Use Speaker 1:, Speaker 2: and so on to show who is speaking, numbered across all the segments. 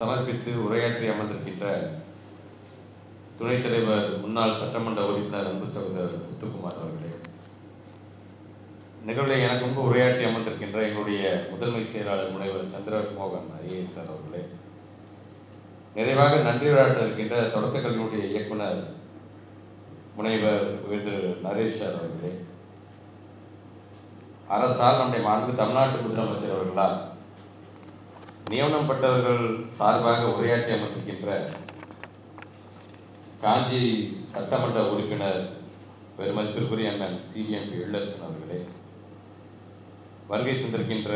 Speaker 1: சமர்ப்பித்து உரையாற்றி அமர்ந்திருக்கின்ற துணைத் தலைவர் முன்னாள் சட்டமன்ற உறுப்பினர் அன்பு சகோதரர் முத்துக்குமார் அவர்களே, நிகழ்வில் எனக்கு முன்பு உரையாற்றி அமர்ந்திருக்கின்ற எங்களுடைய முதன்மை செயலாளர் முனைவர் சந்திரமோகன் IAS அவர்களே, நிறைவாக நன்றி விளையாட்ட இருக்கின்ற தொடக்க கல்வியுடைய இயக்குனர் முனைவர் திரு நரேஷ் அவர்களே, அரசால் நம்முடைய மாண்பு தமிழ்நாட்டு முதலமைச்சர் அவர்களால் நியமனம் பட்டவர்கள் சார்பாக உரையாற்றி அமர்ந்திருக்கின்ற காஞ்சி சட்டமன்ற உறுப்பினர் பெருமதிப்பிற்குரிய அண்ணன் CVMP எழிலரசன் அவர்களே, வருகை தந்திருக்கின்ற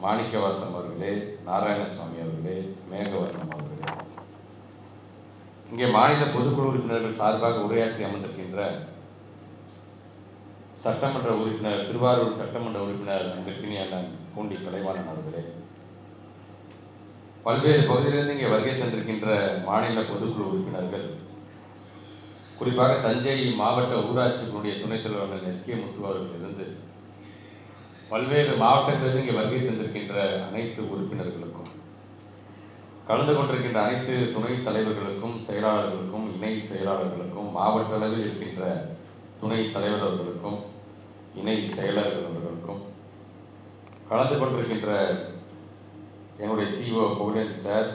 Speaker 1: மாணிக்கவாசம் அவர்களே, நாராயணசுவாமி அவர்களே, மேகவர்ணம் அவர்களே, இங்கே மாநில பொதுக்குழு உறுப்பினர்கள் சார்பாக உரையாற்றி அமர்ந்திருக்கின்ற சட்டமன்ற உறுப்பினர் திருவாரூர் சட்டமன்ற உறுப்பினர் அன்பிற்கினிய அண்ணன் பூண்டி கலைவாணன் அவர்களே, பல்வேறு பகுதியிலிருந்து இங்கே வருகை தந்திருக்கின்ற மாநில பொதுக்குழு உறுப்பினர்கள், குறிப்பாக தஞ்சை மாவட்ட ஊராட்சிகளுடைய துணைத் தலைவர்கள் SK முத்து அவர்களிலிருந்து பல்வேறு மாவட்டங்களிலிருந்து இங்கே வருகை தந்திருக்கின்ற அனைத்து உறுப்பினர்களுக்கும், கலந்து கொண்டிருக்கின்ற அனைத்து துணைத் தலைவர்களுக்கும், செயலாளர்களுக்கும், இணை செயலாளர்களுக்கும், மாவட்ட அளவில் இருக்கின்ற துணைத் தலைவர் அவர்களுக்கும், இணை செயலாளர்கள் அவர்களுக்கும், கலந்து கொண்டிருக்கின்ற என்னுடைய CEO Pugazhendhi sir,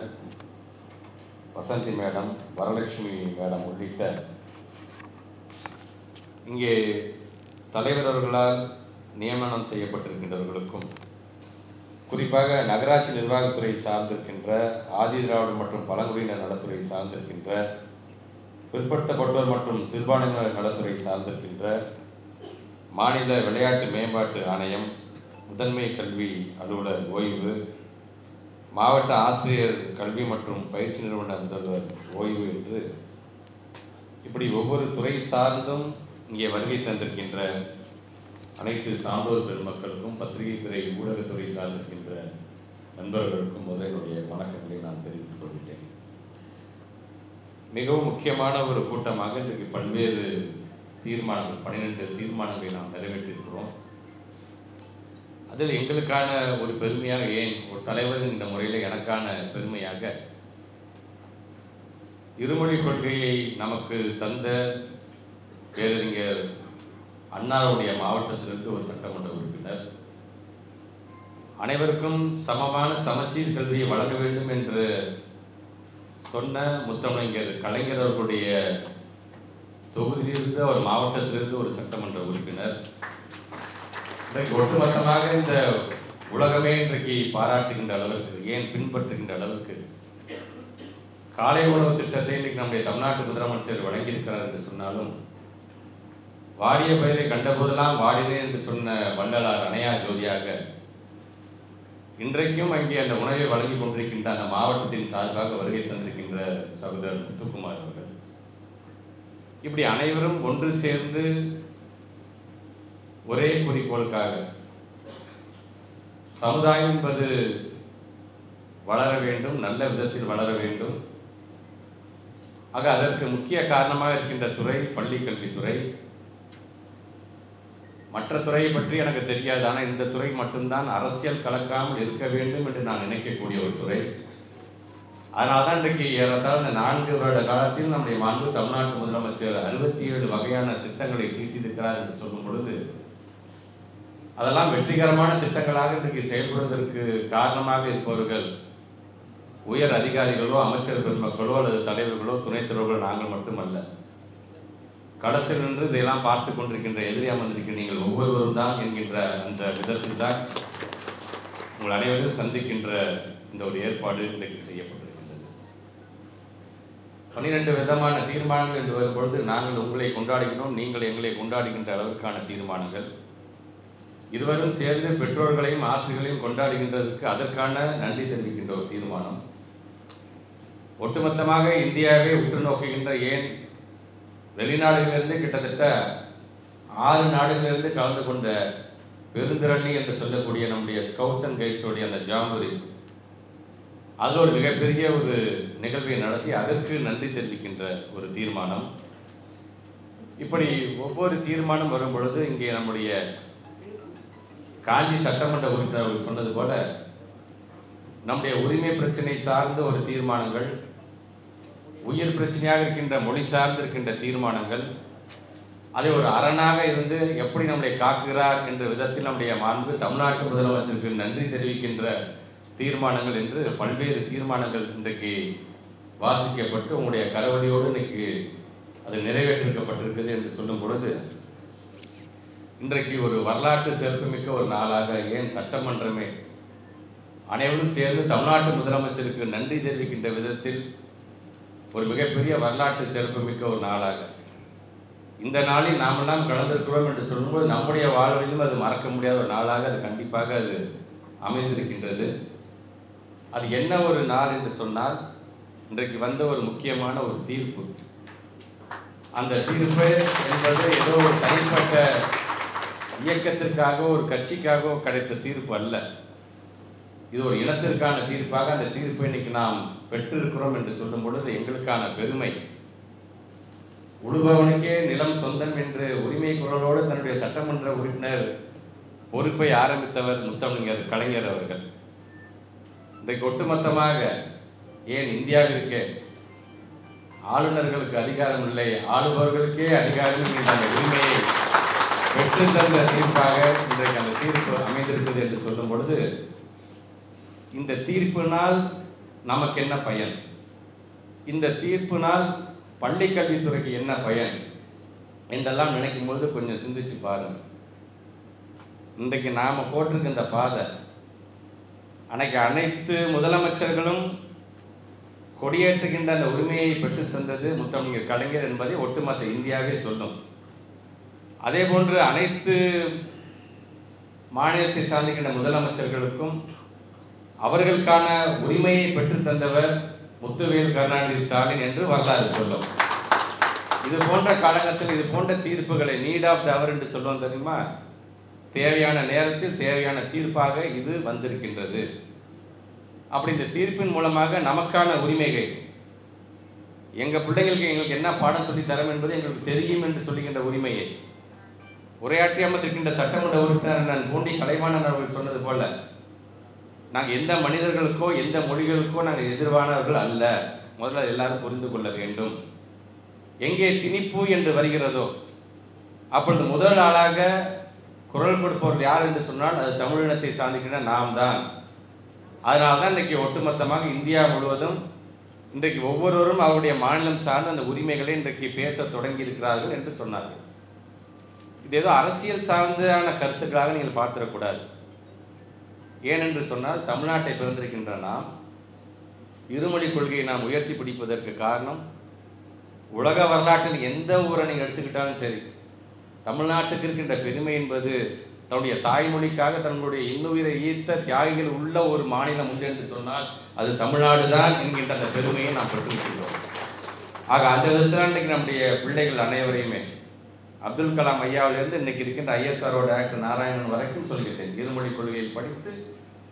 Speaker 1: Vasanthi madam, Varalakshmi madam உள்ளிட்ட இங்கே தலைவர் அவர்களால் நியமனம் செய்யப்பட்டிருக்கின்றவர்களுக்கும், குறிப்பாக நகராட்சி நிர்வாகத்துறை சார்ந்திருக்கின்ற ஆதி திராவிடர் மற்றும் பழங்குடியினர் நலத்துறை சார்ந்திருக்கின்ற பிற்படுத்தப்பட்டோர் மற்றும் சிறுபான்மையினர் நலத்துறை சார்ந்திருக்கின்ற மாநில விளையாட்டு மேம்பாட்டு ஆணையம், முதன்மை கல்வி அலுவலர் ஓய்வு, மாவட்ட ஆசிரியர் கல்வி மற்றும் பயிற்சி நிறுவன முதல்வர் ஓய்வு என்று இப்படி ஒவ்வொரு துறை சார்ந்தும் இங்கே வருகை தந்திருக்கின்ற அனைத்து சான்றோர் பெருமக்களுக்கும், பத்திரிகை துறை ஊடகத்துறை சார்ந்திருக்கின்ற நண்பர்களுக்கும் முதலினுடைய வணக்கங்களை நான் தெரிவித்துக் கொள்கிறேன். மிகவும் முக்கியமான ஒரு கூட்டமாக இன்றைக்கு பல்வேறு தீர்மானங்கள் 12 தீர்மானங்களை நாம் நிறைவேற்றியிருக்கிறோம். அதில் எங்களுக்கான ஒரு பெருமையாக, ஏன் ஒரு தலைவர் என்ற முறையில் எனக்கான பெருமையாக, இருமொழி கொள்கையை நமக்கு தந்த பேரறிஞர் அண்ணாவுடைய மாவட்டத்திலிருந்து ஒரு சட்டமன்ற உறுப்பினர், அனைவருக்கும் சமமான சமச்சீர் கல்வியை வழங்க வேண்டும் என்று சொன்ன முத்தமிழர் கலைஞர் அவர்களுடைய தொகுதியிலிருந்து, ஒரு மாவட்டத்திலிருந்து ஒரு சட்டமன்ற உறுப்பினர், இன்றைக்கு ஒட்டுமொத்தமாக இந்த உலகமே இன்றைக்கு பாராட்டுகின்ற அளவுக்கு, ஏன் பின்பற்றுகின்ற அளவுக்கு காலை உணவு திட்டத்தை இன்றைக்கு நம்முடைய தமிழ்நாட்டு முதலமைச்சர் வழங்கியிருக்கிறார் என்று சொன்னாலும், வாடிய பயிரை கண்டபோதெல்லாம் வாடினேன் என்று சொன்ன வள்ளலார் அணையா ஜோதியாக இன்றைக்கும் அங்கே அந்த உணவை வழங்கி கொண்டிருக்கின்ற அந்த மாவட்டத்தின் சார்பாக வருகை தந்திருக்கின்ற சகோதரர் முத்துக்குமார் அவர்கள், இப்படி அனைவரும் ஒன்று சேர்ந்து ஒரே குறிக்கோளுக்காக, சமுதாயம் என்பது வளர வேண்டும், நல்ல விதத்தில் வளர வேண்டும். ஆக அதற்கு முக்கிய காரணமாக இருக்கின்ற துறை பள்ளி கல்வித்துறை. மற்ற துறையை பற்றி எனக்கு தெரியாது, ஆனால் இந்த துறை மட்டும்தான் அரசியல் கலக்காமல் இருக்க வேண்டும் என்று நான் நினைக்கக்கூடிய ஒரு துறை. அதனால தான் இன்றைக்கு ஏறத்தாழ இந்த 4 வருட காலத்தில் நம்முடைய மாண்பு தமிழ்நாட்டு முதலமைச்சர் 67 வகையான திட்டங்களை தீட்டியிருக்கிறார் என்று சொல்லும் பொழுது, அதெல்லாம் வெற்றிகரமான திட்டங்களாக இன்றைக்கு செயல்படுவதற்கு காரணமாக இருப்பவர்கள் உயர் அதிகாரிகளோ, அமைச்சர் பெருமக்களோ, அல்லது தலைவர்களோ, துணைத் தலைவர்களோ நாங்கள் மட்டுமல்ல. களத்தில் நின்று இதையெல்லாம் பார்த்து கொண்டிருக்கின்ற எதிரியா வந்திருக்கிற நீங்கள் ஒவ்வொருவரும் தான் என்கின்ற அந்த விதத்தில் தான் உங்கள் அனைவரும் சந்திக்கின்ற இந்த ஒரு ஏற்பாடு இன்றைக்கு செய்யப்பட்டிருக்கின்றது. 12 விதமான தீர்மானங்கள் என்று வரும்பொழுது, நாங்கள் உங்களை கொண்டாடுகிறோம், நீங்கள் எங்களை கொண்டாடுகின்ற அளவிற்கான தீர்மானங்கள். இருவரும் சேர்ந்து பெற்றோர்களையும் ஆசிரியர்களையும் கொண்டாடுகின்றதற்கு அதற்கான நன்றி தெரிவிக்கின்ற ஒரு தீர்மானம். ஒட்டுமொத்தமாக இந்தியாவை உற்று நோக்குகின்ற, ஏன் வெளிநாடுகளிலிருந்து கிட்டத்தட்ட 6 நாடுகளிலிருந்து கலந்து கொண்ட பெருந்திரளி என்று சொல்லக்கூடிய நம்முடைய ஸ்கவுட்ஸ் அண்ட் கைட்ஸோடைய அந்த ஜாம்பரி, அதில் ஒரு மிகப்பெரிய ஒரு நிகழ்வை நடத்தி அதற்கு நன்றி தெரிவிக்கின்ற ஒரு தீர்மானம். இப்படி ஒவ்வொரு தீர்மானம் வரும் பொழுது, இங்கே நம்முடைய காஞ்சி சட்டமன்ற உறுப்பினர்கள் சொன்னது போல நம்முடைய உரிமை பிரச்சனை சார்ந்த ஒரு தீர்மானங்கள், உயிர் பிரச்சனையாக இருக்கின்ற மொழி சார்ந்து இருக்கின்ற தீர்மானங்கள், அதை ஒரு அரணாக இருந்து எப்படி நம்மளை காக்குகிறார் என்ற விதத்தில் நம்முடைய மாண்பு தமிழ்நாட்டு முதலமைச்சருக்கு நன்றி தெரிவிக்கின்ற தீர்மானங்கள் என்று பல்வேறு தீர்மானங்கள் இன்றைக்கு வாசிக்கப்பட்டு உங்களுடைய கரவழியோடு இன்னைக்கு அது நிறைவேற்றப்பட்டிருக்குது என்று சொல்லும் பொழுது, இன்றைக்கு ஒரு வரலாற்று சிறப்புமிக்க ஒரு நாளாக, ஏன் சட்டமன்றமே அனைவரும் சேர்ந்து தமிழ்நாட்டு முதலமைச்சருக்கு நன்றி தெரிவிக்கின்ற விதத்தில் ஒரு மிகப்பெரிய வரலாற்று சிறப்புமிக்க ஒரு நாளாக, இந்த நாளில் நாமெல்லாம் கலந்திருக்கிறோம் என்று சொல்லும்போது நம்முடைய வாழ்விலும் அது மறக்க முடியாத ஒரு நாளாக அது கண்டிப்பாக அது அமைந்திருக்கின்றது. அது என்ன ஒரு நாள் என்று சொன்னால், இன்றைக்கு வந்த ஒரு முக்கியமான ஒரு தீர்ப்பு. அந்த தீர்ப்பு என்பது ஏதோ ஒரு தனிப்பட்ட இயக்கத்திற்காக, ஒரு கட்சிக்காக கிடைத்த தீர்ப்பு அல்ல. இது ஒரு இனத்திற்கான தீர்ப்பாக அந்த தீர்ப்பை இன்னைக்கு நாம் பெற்றிருக்கிறோம் என்று சொல்லும் பொழுது எங்களுக்கான பெருமை. உழுபவனுக்கே நிலம் சொந்தம் என்று உரிமை குரலோடு தன்னுடைய சட்டமன்ற உறுப்பினர் பொறுப்பை ஆரம்பித்தவர் முத்தமிழர் கலைஞர் அவர்கள். இன்றைக்கு ஒட்டுமொத்தமாக ஏன் இந்தியாவிற்கே ஆளுநர்களுக்கு அதிகாரம் இல்லை, ஆளுபவர்களுக்கே அதிகாரம் என்ற அந்த உரிமையை பெற்று தந்த தீர்ப்பாக இன்றைக்கு அந்த தீர்ப்பு அமைந்திருக்கிறது என்று சொல்லும் பொழுது, இந்த தீர்ப்பினால் நமக்கு என்ன பயன், இந்த தீர்ப்பினால் பள்ளி கல்வித்துறைக்கு என்ன பயன் என்றெல்லாம் நினைக்கும் போது கொஞ்சம் சிந்திச்சு பாருங்க. இன்றைக்கு நாம போட்டிருக்க இந்த பாதை, அன்னைக்கு அனைத்து முதலமைச்சர்களும் கொடியேற்றுகின்ற அந்த உரிமையை பெற்று தந்தது முத்தமிழர் கலைஞர் என்பதை ஒட்டுமொத்த இந்தியாவே சொல்லும். அதே போன்று அனைத்து மாநிலத்தை சார்ந்திருக்கின்ற முதலமைச்சர்களுக்கும் அவர்களுக்கான உரிமையை பெற்று தந்தவர் முத்துவேல் கருணாநிதி ஸ்டாலின் என்று வரலாறு சொல்லும். இது போன்ற காலகட்டத்தில் இது போன்ற தீர்ப்புகளை நீட் ஆஃப் த அவர் என்று சொல்லுவோம் தெரியுமா, தேவையான நேரத்தில் தேவையான தீர்ப்பாக இது வந்திருக்கின்றது. அப்படி இந்த தீர்ப்பின் மூலமாக நமக்கான உரிமைகள், எங்க பிள்ளைங்களுக்கு எங்களுக்கு என்ன பாடம் சொல்லி தரும் என்பது எங்களுக்கு தெரியும் என்று சொல்லுகின்ற உரிமையை உரையாற்றி அமர்ந்திருக்கின்ற சட்டமன்ற உறுப்பினர் நான் பூண்டி கலைவாணன் அவர்கள் சொன்னது போல, நாங்கள் எந்த மனிதர்களுக்கோ எந்த மொழிகளுக்கோ நாங்கள் எதிர்வானவர்கள் அல்ல. முதல்ல எல்லாரும் புரிந்து கொள்ள வேண்டும். எங்கே திணிப்பு என்று வருகிறதோ அப்பொழுது முதல் ஆளாக குரல் கொடுப்பவர் யார் என்று சொன்னால் அது தமிழினத்தை சார்ந்திருக்கின்ற நாம் தான். அதனால்தான் இன்றைக்கு ஒட்டுமொத்தமாக இந்தியா முழுவதும் இன்றைக்கு ஒவ்வொருவரும் அவருடைய மாநிலம் சார்ந்த அந்த உரிமைகளை இன்றைக்கு பேச தொடங்கி இருக்கிறார்கள் என்று சொன்னார்கள். இது ஏதோ அரசியல் சார்ந்தான கருத்துக்களாக நீங்கள் பார்த்திடக்கூடாது. ஏனென்று சொன்னால் தமிழ்நாட்டை பிறந்திருக்கின்ற நாம் இருமொழி கொள்கையை நாம் உயர்த்தி பிடிப்பதற்கு காரணம், உலக வரலாற்றில் எந்த ஊரை நீங்கள் எடுத்துக்கிட்டாலும் சரி, தமிழ்நாட்டுக்கு இருக்கின்ற பெருமை என்பது தன்னுடைய தாய்மொழிக்காக தன்னுடைய இன்னுயிரை ஈர்த்த தியாகிகள் உள்ள ஒரு மாநிலம் உண்டு என்று சொன்னால் அது தமிழ்நாடு தான் என்கின்ற அந்த பெருமையை நாம் பெற்றிருக்கிறோம். ஆக அந்த விதத்தில் இன்றைக்கு நம்முடைய பிள்ளைகள் அனைவரையுமே அப்துல் கலாம் ஐயாவிலிருந்து இன்னைக்கு இருக்கின்ற ஐஎஸ்ஆர்ஓ டைரக்டர் நாராயணன் வரைக்கும் சொல்கிறேன், இருமொழி கொள்கையில் படித்து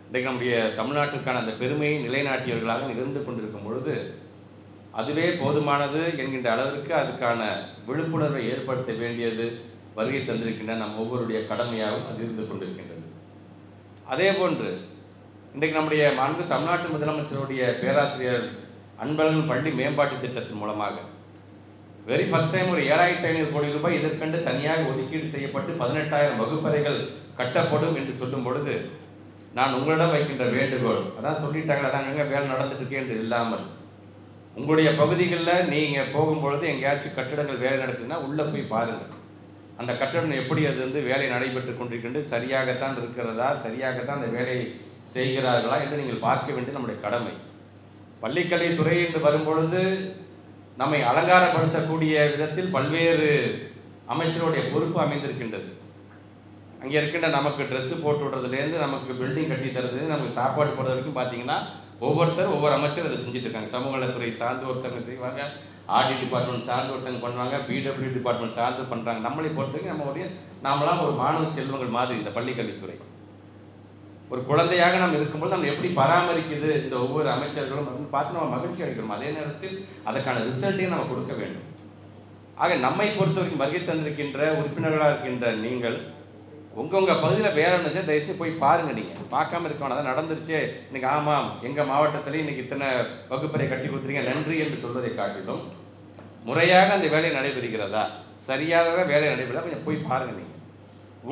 Speaker 1: இன்றைக்கு நம்முடைய தமிழ்நாட்டிற்கான அந்த பெருமையை நிலைநாட்டியவர்களாக இருந்து கொண்டிருக்கும் பொழுது அதுவே போதுமானது என்கின்ற அளவிற்கு அதுக்கான விழிப்புணர்வை ஏற்படுத்த வேண்டியது வருகை தந்திருக்கின்ற நம் ஒவ்வொருடைய கடமையாகவும் அது இருந்து கொண்டிருக்கின்றது. அதே போன்று இன்றைக்கு நம்முடைய மாண்பு தமிழ்நாட்டு முதலமைச்சருடைய பேராசிரியர் அன்பழகன் பள்ளி மேம்பாட்டு திட்டத்தின் மூலமாக வெரி ஃபர்ஸ்ட் டைம் ஒரு 7500 கோடி ரூபாய் இதற்கென்று தனியாக ஒதுக்கீடு செய்யப்பட்டு 18,000 வகுப்பறைகள் கட்டப்படும் என்று சொல்லும் பொழுது நான் உங்களிடம் வைக்கின்ற வேண்டுகோள், அதான் சொல்லிட்டாங்களே அதான் எங்கே வேலை நடந்துட்டு இருக்கே என்று இல்லாமல் உங்களுடைய பகுதிகளில் நீங்கள் போகும்பொழுது எங்கேயாச்சும் கட்டிடங்கள் வேலை நடக்குதுன்னா உள்ளே போய் பாருங்கள். அந்த கட்டடம் எப்படி அது வந்து வேலை நடைபெற்று கொண்டிருக்கின்றது, சரியாகத்தான் இருக்கிறதா, சரியாகத்தான் அந்த வேலையை செய்கிறார்களா என்று நீங்கள் பார்க்க வேண்டியது நம்முடைய கடமை. பள்ளிக்கல்வித்துறை என்று வரும்பொழுது நம்மை அலங்காரப்படுத்தக்கூடிய விதத்தில் பல்வேறு அமைச்சருடைய பொறுப்பு அமைந்திருக்கின்றது. அங்கே இருக்கின்ற நமக்கு ட்ரெஸ்ஸு போட்டு விடுறதுலேருந்து நமக்கு பில்டிங் கட்டி தரது, நமக்கு சாப்பாடு போடுறது வரைக்கும் பார்த்தீங்கன்னா ஒவ்வொருத்தர் ஒவ்வொரு அமைச்சர் அதை செஞ்சுட்டு இருக்காங்க. சமூக நலத்துறை சார்ந்து ஒருத்தவங்க செய்வாங்க, ஆர்டி டிபார்ட்மெண்ட் சார்ந்து ஒருத்தவங்க பண்ணுவாங்க, பிடபிள்யூ டிபார்ட்மெண்ட் சார்ந்து பண்ணுறாங்க. நம்மளை பொறுத்தவரைக்கும் நாமெல்லாம் ஒரு மாணவ செல்வங்கள் மாதிரி இந்த பள்ளிக்கல்வித்துறை ஒரு குழந்தையாக நாம் இருக்கும்போது நம்ம எப்படி பராமரிக்குது இந்த ஒவ்வொரு அமைச்சர்களும் அப்படின்னு பார்த்து நம்ம மகிழ்ச்சி அளிக்கிறோம். அதே நேரத்தில் அதற்கான ரிசல்ட்டையும் நம்ம கொடுக்க வேண்டும். ஆக நம்மை பொறுத்த வரைக்கும் வருகை தந்திருக்கின்ற உறுப்பினர்களாக இருக்கின்ற நீங்கள் உங்கள் பகுதியில் வேலை இருந்துச்சு தயவுசெய்து போய் பாருங்கள். நீங்கள் பார்க்காம இருக்கணும். அதான் நடந்துருச்சு இன்னைக்கு. ஆமாம், எங்கள் மாவட்டத்திலேயே இன்னைக்கு இத்தனை வகுப்பறை கட்டி கொடுத்துருங்க நன்றி என்று சொல்வதை காட்டிலும் முறையாக அந்த வேலை நடைபெறுகிறதா, சரியாக வேலை நடைபெறதா கொஞ்சம் போய் பாருங்கள். நீங்கள்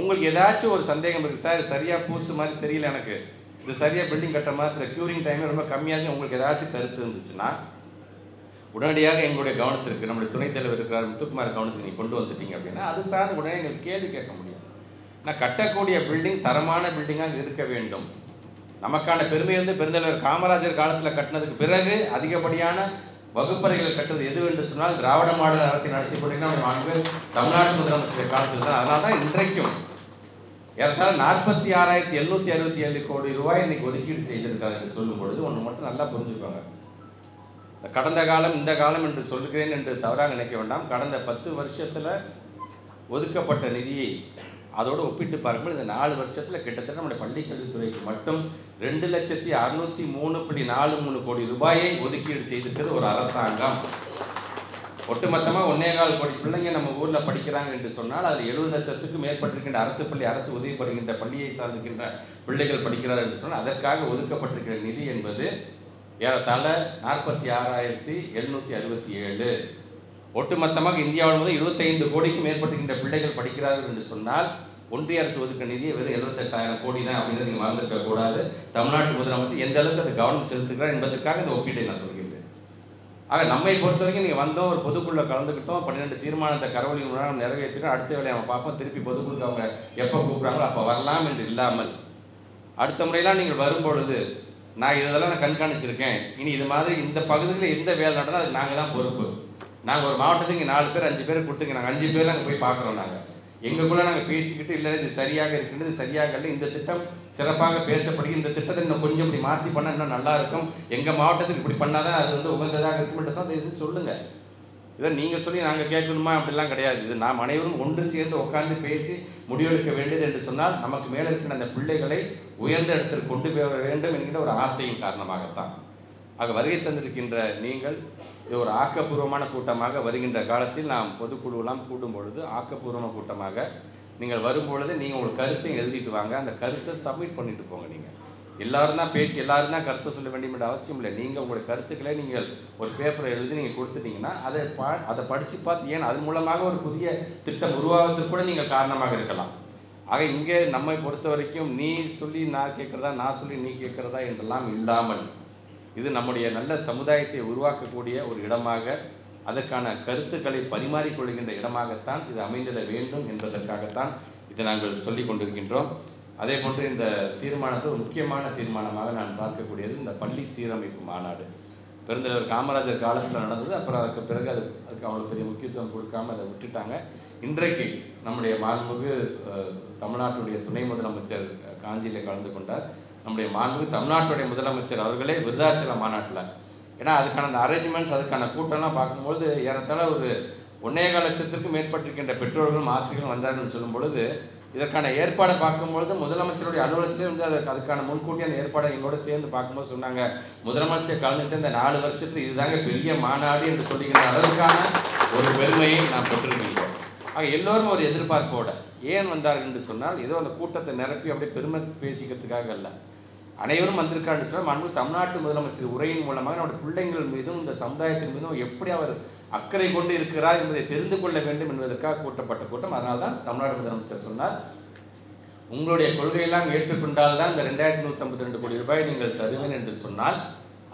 Speaker 1: உங்களுக்கு ஏதாச்சும் ஒரு சந்தேகம் இருக்குது, சார் சரியாக பூசு மாதிரி தெரியல, எனக்கு இது சரியாக பில்டிங் கட்டுற மாதிரி க்யூரிங் டைம் ரொம்ப கம்மியாக இருக்கு, உங்களுக்கு ஏதாச்சும் கருத்து இருந்துச்சுன்னா உடனடியாக எங்களுடைய கவனத்திற்கு நம்முடைய துணைத் தலைவர் இருக்கிறார் முத்துக்குமார் கவனத்துக்கு நீங்கள் கொண்டு வந்துட்டீங்க அப்படின்னா அது சார்ந்து உடனே எங்களுக்கு கேள்வி கேட்க முடியும். நான் கட்டக்கூடிய பில்டிங் தரமான பில்டிங்காக இருக்க வேண்டும். நமக்கான பெருமை வந்து பெருந்தலைவர் காமராஜர் காலத்தில் கட்டினதுக்கு பிறகு அதிகப்படியான வகுப்பறைகள் கட்டுறது எது என்று சொன்னால் திராவிட மாடல் அரசை நடத்தி கொண்டீங்கன்னா தமிழ்நாட்டு முதலமைச்சர் காலத்தில் தான். அதனால தான் இன்றைக்கும் ஏறத்தாழ 46,767 கோடி ரூபாய் இன்னைக்கு ஒதுக்கீடு செய்திருக்காங்க என்று சொல்லும் பொழுது ஒன்று மட்டும் நல்லா புரிஞ்சுக்கோங்க. கடந்த காலம் இந்த காலம் என்று சொல்கிறேன் என்று தவறாக நினைக்க வேண்டாம். கடந்த 10 வருஷத்தில் ஒதுக்கப்பட்ட நிதியை அதோடு ஒப்பிட்டு பார்க்கும்போது இந்த 4 வருஷத்தில் கிட்டத்தட்ட நம்முடைய பள்ளிக்கல்வித்துறைக்கு மட்டும் 2,603.43 கோடி ரூபாயை ஒதுக்கீடு செய்திருக்கிறது ஒரு அரசாங்கம். ஒட்டுமொத்தமாக 1.25 கோடி பிள்ளைங்க நம்ம ஊரில் படிக்கிறாங்க என்று சொன்னால் அதில் 70 லட்சத்துக்கு மேற்பட்டிருக்கின்ற அரசு பள்ளி, அரசு உதவி பெறுகின்ற பள்ளியை சார்ந்திருக்கின்ற பிள்ளைகள் படிக்கிறார்கள் என்று சொன்னால் அதற்காக ஒதுக்கப்பட்டிருக்கிற நிதி என்பது ஏறத்தாழ 46,767. ஒட்டுமொத்தமாக இந்தியாவில் முதல் 25 கோடிக்கும் மேற்பட்டிருக்கின்ற பிள்ளைகள் படிக்கிறார்கள் என்று சொன்னால் ஒன்றிய அரசு ஒதுக்க நிதியை வெறும் 78,000 கோடி தான் அப்படிங்கிறது நீங்கள் மறந்துருக்க கூடாது. தமிழ்நாட்டு முதலமைச்சர் எந்த அளவுக்கு அது கவனம் செலுத்துகிறார் என்பதற்காக இந்த ஒப்பீட்டை நான் சொல்கிறேன். ஆக நம்மை பொறுத்த வரைக்கும் நீங்கள் வந்தோம், ஒரு பொதுக்குள்ள கலந்துக்கிட்டோம், 12 தீர்மானத்தை கரவொலி முன்னாடி நிறைவேற்றினோம், அடுத்த வேலையை நம்ம பார்ப்போம், திருப்பி பொதுக்குழுக்கு அவங்க எப்போ கூப்பிட்றாங்களோ அப்போ வரலாம் என்று இல்லாமல் அடுத்த முறையெல்லாம் நீங்கள் வரும்பொழுது நான் இதெல்லாம் நான் கண்காணிச்சிருக்கேன், இனி இது மாதிரி இந்த பகுதியில் எந்த வேலை நடந்தால் அது நாங்கள் தான் பொறுப்பு. நாங்கள் ஒரு மாவட்டத்துக்கு இங்கே 4 பேர் 5 பேர் கொடுத்துங்க, நாங்கள் 5 பேர் அங்கே போய் பார்க்குறோம். நாங்கள் எங்களுக்குள்ளே நாங்கள் பேசிக்கிட்டு இல்லை இது சரியாக இருக்கின்றது, சரியாக இல்லை, இந்த திட்டம் சிறப்பாக பேசப்படுகிறது, இந்த திட்டத்தை இன்னும் கொஞ்சம் இப்படி மாற்றி பண்ணால் இன்னும் நல்லா இருக்கும், எங்கள் மாவட்டத்துக்கு இப்படி பண்ணால் தான் அது வந்து உகந்ததாக இருக்கும் சொல்லுங்கள். இதை நீங்கள் சொல்லி நாங்கள் கேட்கணுமா அப்படிலாம் கிடையாது. இது நாம் அனைவரும் ஒன்று சேர்ந்து உட்கார்ந்து பேசி முடிவெடுக்க வேண்டியது என்று சொன்னால் நமக்கு மேலே இருக்கிற அந்த பிள்ளைகளை உயர்ந்த இடத்தில் கொண்டு போக வேண்டும் என்கிற ஒரு ஆசையின் காரணமாகத்தான். ஆக வருகை தந்திருக்கின்ற நீங்கள் இது ஒரு ஆக்கப்பூர்வமான கூட்டமாக வருகின்ற காலத்தில் நாம் பொதுக்குழுவெல்லாம் கூடும் பொழுது ஆக்கப்பூர்வமான கூட்டமாக நீங்கள் வரும்பொழுது நீங்கள் உங்கள் கருத்தையும் எழுதிட்டு வாங்க. அந்த கருத்தை சப்மிட் பண்ணிட்டு போங்க. நீங்கள் எல்லாரும் தான் பேசி எல்லாரும் தான் கருத்தை சொல்ல வேண்டிய அவசியம் இல்லை. நீங்கள் உங்களுடைய கருத்துக்களை நீங்கள் ஒரு பேப்பரை எழுதி நீங்கள் கொடுத்துட்டீங்கன்னா அதை படித்து பார்த்து ஏன் அதன் மூலமாக ஒரு புதிய திட்டம் உருவாவதற்கு கூட நீங்கள் காரணமாக இருக்கலாம். ஆக இங்கே நம்மை பொறுத்த வரைக்கும் நீ சொல்லி நான் கேட்குறதா, நான் சொல்லி நீ கேட்குறதா என்றெல்லாம் இல்லாமல் இது நம்முடைய நல்ல சமுதாயத்தை உருவாக்கக்கூடிய ஒரு இடமாக, அதற்கான கருத்துக்களை பரிமாறிக்கொள்கின்ற இடமாகத்தான் இது அமைந்திட வேண்டும் என்பதற்காகத்தான் இதை நாங்கள் சொல்லி கொண்டிருக்கின்றோம். அதே போன்று இந்த தீர்மானத்தை ஒரு முக்கியமான தீர்மானமாக நான் பார்க்கக்கூடியது இந்த பள்ளி சீரமைப்பு மாநாடு. பெருந்தலைவர் காமராஜர் காலத்தில் நடந்தது. அப்புறம் அதுக்கு பிறகு அதுக்கு அவ்வளோ பெரிய முக்கியத்துவம் கொடுக்காம அதை விட்டுட்டாங்க. இன்றைக்கு நம்முடைய மாண்புமிகு தமிழ்நாட்டுடைய துணை முதலமைச்சர் காஞ்சியில் கலந்து கொண்டார். நம்முடைய மாண்புமிகு தமிழ்நாட்டுடைய முதலமைச்சர் அவர்களே விருதாச்சலம் மாநாட்டில், ஏன்னா அதுக்கான அந்த அரேஞ்ச்மெண்ட்ஸ் அதுக்கான கூட்டம்லாம் பார்க்கும்போது ஏறத்தாழ ஒரு 1.25 லட்சத்திற்கும் மேற்பட்டிருக்கின்ற பெற்றோர்களும் ஆசிரியர்களும் வந்தார்கள் சொல்லும் பொழுது இதற்கான ஏற்பாடை பார்க்கும்பொழுது முதலமைச்சருடைய அலுவலகத்திலே வந்து அதுக்கான முன்கூட்டி அந்த ஏற்பாடை எங்களோட சேர்ந்து பார்க்கும்போது சொன்னாங்க, முதலமைச்சர் கலந்துட்டு இந்த 4 வருஷத்துல இதுதாங்க பெரிய மாநாடு என்று சொல்லுகின்ற அளவுக்கான ஒரு பெருமையை நாம் பெற்றிருக்கின்றோம். ஆக எல்லோரும் ஒரு எதிர்பார்ப்போட ஏன் வந்தார்கள் என்று சொன்னால் ஏதோ அந்த கூட்டத்தை நிரப்பி அப்படியே பெருமை பேசிக்கிறதுக்காக அல்ல, அனைவரும் வந்திருக்காருன்னு சொன்னால் மாண்பு தமிழ்நாட்டு முதலமைச்சர் உரையின் மூலமாக நம்முடைய பிள்ளைங்கள் மீதும் இந்த சமுதாயத்தின் மீதும் எப்படி அவர் அக்கறை கொண்டு இருக்கிறார் என்பதை தெரிந்து கொள்ள வேண்டும் என்பதற்காக கூட்டப்பட்ட கூட்டம். அதனால தான் தமிழ்நாடு முதலமைச்சர் சொன்னார், உங்களுடைய கொள்கையெல்லாம் ஏற்றுக்கொண்டால் தான் இந்த 2,152 கோடி ரூபாய் நீங்கள் தருவேன் என்று சொன்னால்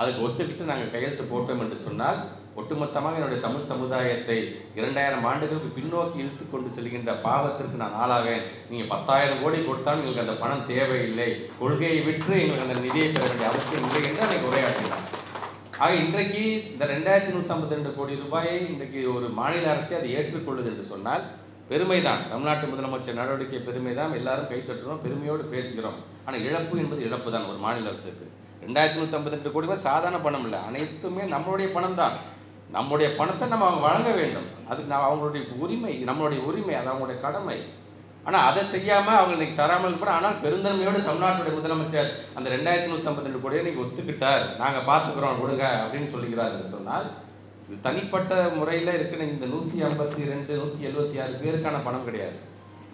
Speaker 1: அதுக்கு ஒத்துக்கிட்டு நாங்கள் கையெழுத்து போட்டோம் என்று சொன்னால் ஒட்டுமொத்தமாக என்னுடைய தமிழ் சமுதாயத்தை 2000 ஆண்டுகளுக்கு பின்னோக்கி இழுத்து கொண்டு செல்கின்ற பாவத்திற்கு நான் ஆளாவேன். நீங்கள் 10,000 கோடி கொடுத்தாலும் எங்களுக்கு அந்த பணம் தேவையில்லை, கொள்கையை விற்று எங்களுக்கு அந்த நிதியை பெற வேண்டிய அவசியம் இல்லை என்று அன்றைக்கு உரையாற்றினார். ஆக இன்றைக்கு இந்த 2,152 கோடி ரூபாயை இன்றைக்கு ஒரு மாநில அரசு அதை ஏற்றுக்கொள்ளுது என்று சொன்னால் பெருமைதான். தமிழ்நாட்டு முதலமைச்சர் நடவடிக்கை பெருமைதான், எல்லாரும் கைத்தட்டுறோம், பெருமையோடு பேசுகிறோம். ஆனால் இழப்பு என்பது இழப்பு தான் ஒரு மாநில அரசுக்கு. 2,152 கோடி ரூபாய் சாதாரண பணம் இல்லை, அனைத்துமே நம்மளுடைய பணம் தான். நம்முடைய பணத்தை நம்ம அவங்க வழங்க வேண்டும், அதுக்கு நான் அவங்களுடைய உரிமை, நம்மளுடைய உரிமை, அது அவங்களுடைய கடமை. ஆனால் அதை செய்யாமல் அவங்க இன்னைக்கு தராமல் கூட, ஆனால் பெருந்தன்மையோடு தமிழ்நாட்டுடைய முதலமைச்சர் அந்த 2,152 கோடியை இன்னைக்கு ஒத்துக்கிட்டார், நாங்கள் பார்த்துக்கிறோம் கொடுங்க அப்படின்னு சொல்லிக்கிறார் என்று சொன்னால் இது தனிப்பட்ட முறையில் இருக்கிற இந்த 152 176 பேருக்கான பணம் கிடையாது.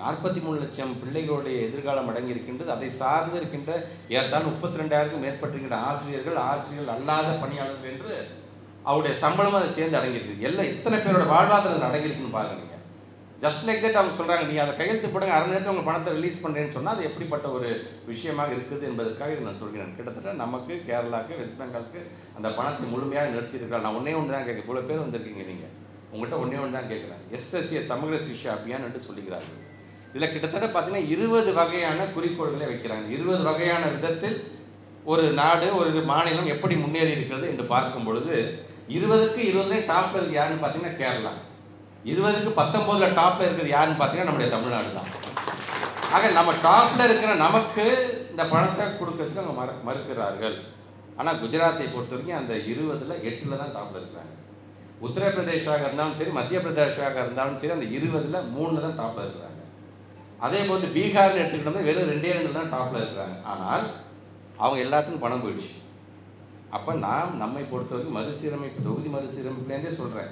Speaker 1: 43 லட்சம் பிள்ளைகளுடைய எதிர்காலம் அடங்கி இருக்கின்றது. அதை சார்ந்து இருக்கின்ற ஏறத்தாழ 32,000க்கும் மேற்பட்டிருக்கின்ற ஆசிரியர்கள் அல்லாத பணியாளர்கள் என்று அவருடைய சம்பளமும் அதை சேர்ந்து அடங்கியிருக்கு. எல்லாம் இத்தனை பேரோட வாழ்வாதாரம் அடங்கியிருக்குன்னு பாருங்க. நீங்கள் ஜஸ்ட் லைக் தட் அவங்க சொல்கிறாங்க, நீ அதை கையெழுத்து போடுங்க, அரை நேரத்தில் உங்கள் பணத்தை ரிலீஸ் பண்ணுறேன்னு சொன்னால் அது எப்படிப்பட்ட ஒரு விஷயமாக இருக்குது என்பதற்காக இதை நான் சொல்கிறேன். கிட்டத்தட்ட நமக்கு கேரளாவுக்கு வெஸ்ட் பெங்காலுக்கு அந்த பணத்தை முழுமையாக நிறுத்தியிருக்கிறாங்க. நான் ஒன்றே ஒன்று தான் கேட்க, இவ்வளோ பேர் வந்திருக்கீங்க, நீங்கள் உங்கள்கிட்ட ஒன்றே ஒன்று தான் கேட்குறேன். SSA சமகிர சிக்ஷா அபியான் என்று சொல்லுகிறார்கள். இதில் கிட்டத்தட்ட பார்த்தீங்கன்னா 20 வகையான குறிக்கோள்களை வைக்கிறாங்க. 20 வகையான விதத்தில் ஒரு நாடு ஒரு மாநிலம் எப்படி முன்னேறி இருக்கிறது என்று பார்க்கும் பொழுது 20க்கு 20 டாப்ல இருக்கு யாருன்னு பார்த்தீங்கன்னா கேரளா, 20க்கு 19 டாப்ல இருக்கிறது யாருன்னு பார்த்தீங்கன்னா நம்முடைய தமிழ்நாடு தான். ஆக நம்ம டாப்ல இருக்கிற நமக்கு இந்த பணத்தை கொடுக்கறதுக்கு அவங்க மறுக்கிறார்கள். ஆனால் குஜராத்தை பொறுத்த வரைக்கும் அந்த 20ல் 8ல் தான் டாப்ல இருக்கிறாங்க. உத்தரப்பிரதேஷாக இருந்தாலும் சரி, மத்திய பிரதேஷாக இருந்தாலும் சரி, அந்த 20ல் 3 தான் டாப்ல இருக்கிறாங்க. அதே போன்று பீகார்னு எடுத்துக்கிட்டோம்னா வெறும் 2 தான் டாப்ல இருக்கிறாங்க. ஆனால் அவங்க எல்லாத்துக்கும் பணம் போயிடுச்சு. அப்போ நம்மை பொறுத்த வரைக்கும் மறுசீரமைப்பு, தொகுதி மறுசீரமைப்புலேருந்தே சொல்கிறேன்,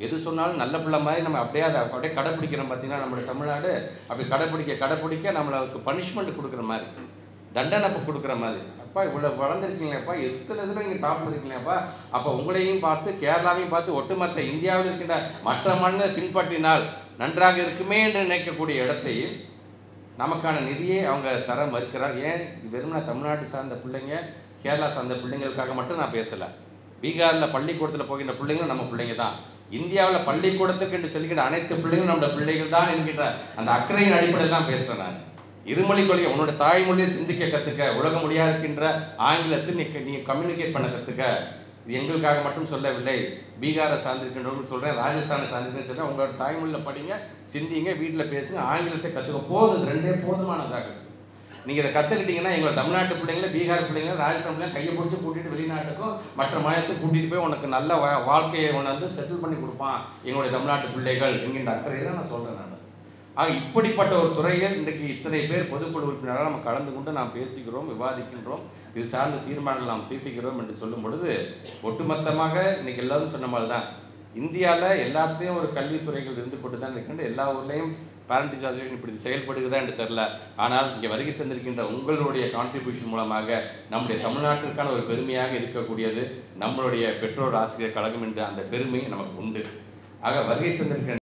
Speaker 1: எது சொன்னாலும் நல்ல பிள்ளை மாதிரி நம்ம அப்படியே கடைப்பிடிக்கிறோம். பார்த்தீங்கன்னா நம்மளுடைய தமிழ்நாடு அப்படி கடைப்பிடிக்க நம்மளுக்கு பனிஷ்மெண்ட் கொடுக்குற மாதிரி, தண்டனை கொடுக்குற மாதிரி. அப்பா இவ்வளோ வளர்ந்துருக்கீங்களேப்பா, எதில் நீங்கள் டாப்பில் இருக்கீங்களேப்பா, அப்போ உங்களையும் பார்த்து கேரளாவையும் பார்த்து ஒட்டுமொத்த இந்தியாவில் இருக்கின்ற மற்ற மண்ணை பின்பற்றினால் நன்றாக இருக்குமே என்று நினைக்கக்கூடிய இடத்தை நமக்கான நிதியை அவங்க தர மறுக்கிறார். ஏன் வெறும்னா தமிழ்நாட்டு சார்ந்த பிள்ளைங்க, கேரளா சார்ந்த பிள்ளைங்களுக்காக மட்டும் நான் பேசலை. பீகாரில் பள்ளிக்கூடத்தில் போகின்ற பிள்ளைங்களும் நம்ம பிள்ளைங்க தான். இந்தியாவில் பள்ளிக்கூடத்துக்கு என்று செல்கின்ற அனைத்து பிள்ளைகளும் நம்மளோட பிள்ளைகள் தான் என்கின்ற அந்த அக்கறையின் அடிப்படையில் தான் பேசுகிறேன் நான். இருமொழி கொள்கை, உன்னோட தாய்மொழியை சிந்திக்க கற்றுக்க, உலக மொழியாக இருக்கின்ற ஆங்கிலத்தில் நீ கம்யூனிகேட் பண்ண கற்றுக்க. இது எங்களுக்காக மட்டும் சொல்லவில்லை, பீகாரை சார்ந்திருக்கின்றவர்கள் சொல்கிறேன், ராஜஸ்தானை சார்ந்திருக்கேன்னு சொல்கிறேன். உங்களோட தாய்மொழியில் படிங்க, சிந்திங்க, வீட்டில் பேசுங்க, ஆங்கிலத்தை கற்றுக்க. போதும், 2 போதுமானதாக இருக்குது. நீங்கள் இதை கற்றுக்கிட்டீங்கன்னா எங்களோட தமிழ்நாட்டு பிள்ளைங்கள, பீகார் பிள்ளைங்கள, ராஜஸ்தான் பிள்ளைங்க கையை பிடிச்சி கூட்டிகிட்டு வெளிநாட்டுக்கும் மற்ற மாநிலத்துக்கும் கூட்டிகிட்டு போய் உனக்கு நல்ல வாழ்க்கையை வந்து செட்டில் பண்ணி கொடுப்பான் எங்களுடைய தமிழ்நாட்டு பிள்ளைகள் என்கின்ற அக்கறையை தான் நான் சொல்கிறேன். நான் ஆக இப்படிப்பட்ட ஒரு துறையில் இன்றைக்கு இத்தனை பேர் பொதுக்குழு உறுப்பினராக நம்ம கலந்து கொண்டு நாம் பேசுகிறோம், விவாதிக்கின்றோம், இது சார்ந்த தீர்மானங்கள் நாம் தீட்டுகிறோம் என்று சொல்லும் பொழுது ஒட்டுமொத்தமாக இன்னைக்கு எல்லாரும் சொன்ன மாதிரி தான் இந்தியாவில் எல்லாத்துலேயும் ஒரு கல்வித்துறைகள் இருந்து கொண்டு தான் இருக்கின்ற. எல்லா ஊர்லேயும் பேரண்ட் டீச்சர் அசோசியேஷன் இப்படி செயல்படுகிறதா என்று தெரில. ஆனால் இங்கே வருகை தந்திருக்கின்ற உங்களுடைய கான்ட்ரிபியூஷன் மூலமாக நம்முடைய தமிழ்நாட்டிற்கான ஒரு பெருமையாக இருக்கக்கூடியது நம்மளுடைய பெற்றோர் ஆசிரியர் கழகம் என்ற அந்த பெருமை நமக்கு உண்டு. ஆக வருகை தந்திருக்கின்ற